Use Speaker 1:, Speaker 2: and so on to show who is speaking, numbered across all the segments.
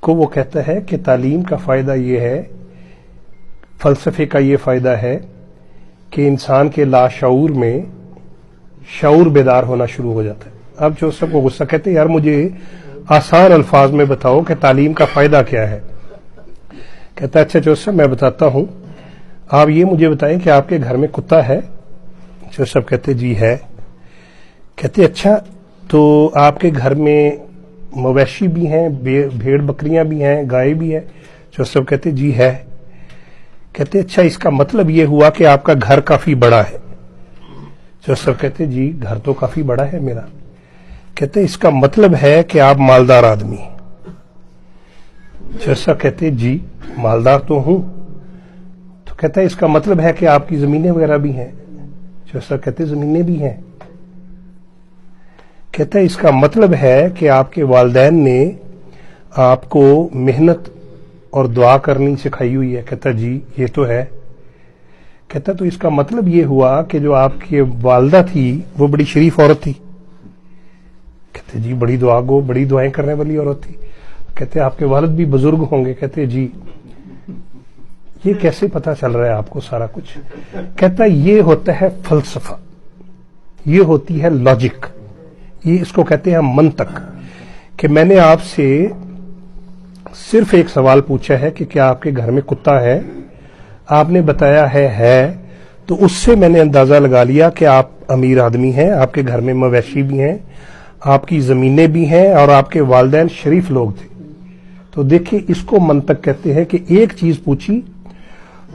Speaker 1: کو وہ کہتا ہے کہ تعلیم کا فائدہ یہ ہے، فلسفے کا یہ فائدہ ہے کہ انسان کے لاشعور میں شعور بیدار ہونا شروع ہو جاتا ہے۔ اب جو سب کو غصہ کہتے ہیں یار مجھے آسان الفاظ میں بتاؤ کہ تعلیم کا فائدہ کیا ہے۔ کہتا ہے اچھا جوسف میں بتاتا ہوں، آپ یہ مجھے بتائیں کہ آپ کے گھر میں کتا ہے؟ جوسف کہتے جی ہے۔ کہتے اچھا تو آپ کے گھر میں مویشی بھی ہیں، بھیڑ بکریاں بھی ہیں، گائے بھی ہے؟ جوسف کہتے جی ہے۔ کہتے اچھا اس کا مطلب یہ ہوا کہ آپ کا گھر کافی بڑا ہے؟ جوسف کہتے جی گھر تو کافی بڑا ہے میرا۔ کہتے اس کا مطلب ہے کہ آپ مالدار آدمی ہیں؟ جوسف کہتے جی مالدار تو ہوں۔ تو کہتا ہے اس کا مطلب ہے کہ آپ کی زمینیں وغیرہ بھی ہیں؟ جوسف کہتے زمینیں بھی ہیں۔ کہتا ہے اس کا مطلب ہے کہ آپ کے والدین نے آپ کو محنت اور دعا کرنی سکھائی ہوئی ہے؟ کہتا جی یہ تو ہے۔ کہتا تو اس کا مطلب یہ ہوا کہ جو آپ کی والدہ تھی وہ بڑی شریف عورت تھی؟ کہتے جی بڑی دعا گو، بڑی دعائیں کرنے والی عورت تھی۔ کہتے آپ کے والد بھی بزرگ ہوں گے؟ کہتے جی۔ یہ کیسے پتا چل رہا ہے آپ کو سارا کچھ؟ کہتا یہ ہوتا ہے فلسفہ، یہ ہوتی ہے لاجک، یہ اس کو کہتے ہیں منطق۔ کہ میں نے آپ سے صرف ایک سوال پوچھا ہے کہ کیا آپ کے گھر میں کتا ہے؟ آپ نے بتایا ہے، تو اس سے میں نے اندازہ لگا لیا کہ آپ امیر آدمی ہیں، آپ کے گھر میں مویشی بھی ہیں، آپ کی زمینیں بھی ہیں، اور آپ کے والدین شریف لوگ تھے۔ تو دیکھیں اس کو منطق کہتے ہیں کہ ایک چیز پوچھی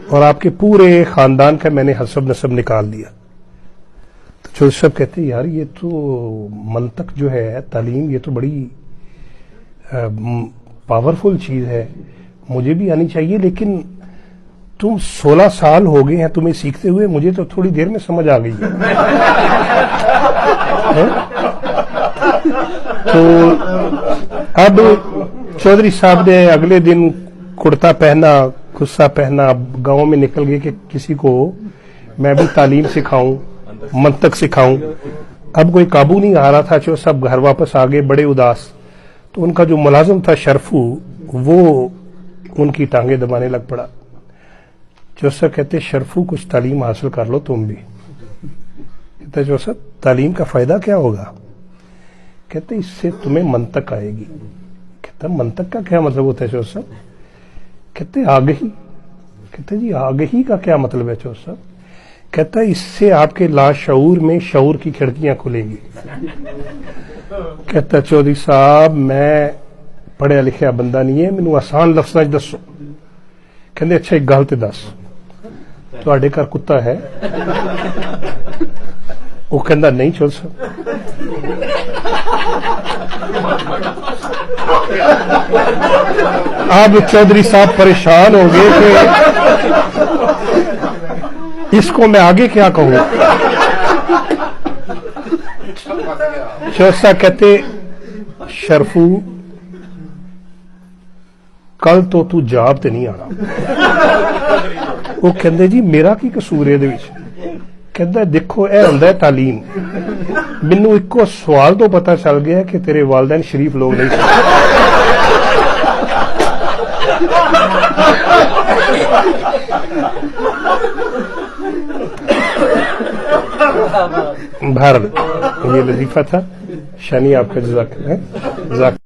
Speaker 1: اور آپ کے پورے خاندان کا میں نے حسب نسب نکال دیا۔ تو جوسف کہتے یار یہ تو منطق جو ہے، تعلیم، یہ تو بڑی پاورفل چیز ہے، مجھے بھی آنی چاہیے، لیکن تم 16 سال ہو گئے ہیں تمہیں سیکھتے ہوئے، مجھے تو تھوڑی دیر میں سمجھ آ گئی ہے۔ تو اب چودھری صاحب نے اگلے دن کرتا پہنا، خصہ پہنا، گاؤں میں نکل گئے کہ کسی کو میں بھی تعلیم سکھاؤں، منطق سکھاؤں۔ اب کوئی قابو نہیں آ رہا تھا، جو سب گھر واپس آ گئے بڑے اداس۔ تو ان کا جو ملازم تھا شرفو، وہ ان کی ٹانگیں دبانے لگ پڑا۔ جوسف کہتے شرفو کچھ تعلیم حاصل کر لو تم بھی۔ کہتے جوسف تعلیم کا فائدہ کیا ہوگا؟ کہتے اس سے تمہیں منطق آئے گی۔ کہتا منطق کا کیا مطلب ہوتا ہے جوسف؟ کہتے آگہی۔ کہتے جی آگہی کا کیا مطلب ہے جوسف؟ کہتا اس سے آپ کے لاشعور میں شعور کی کھڑکیاں کھلیں گی۔ کہتا چودھری صاحب میں پڑھیا لکھیا بندہ نہیں ہے، مینوں آسان لفظاں وچ دسو۔ کہندے اچھا ایک گل تے دس، تواڈے گھر کتا ہے؟ وہ کہندا نہیں جوسف۔ اب چودھری صاحب پریشان ہو گئے کہ اس کو میں آگے کیا کہوں۔ جوسف کہتے شرفو کل تو جاب تے نہیں آنا۔ وہ کہندے جی میرا کی قصور ہے دے وچ؟ کہندا دیکھو اے ہوندا ہے تعلیم، مینوں ایکو سوال تو پتہ چل گیا کہ تیرے والدین شریف لوگ نہیں سن۔ بہرحال یہ لطیفہ تھا، شانی آپ کا جزاک اللہ۔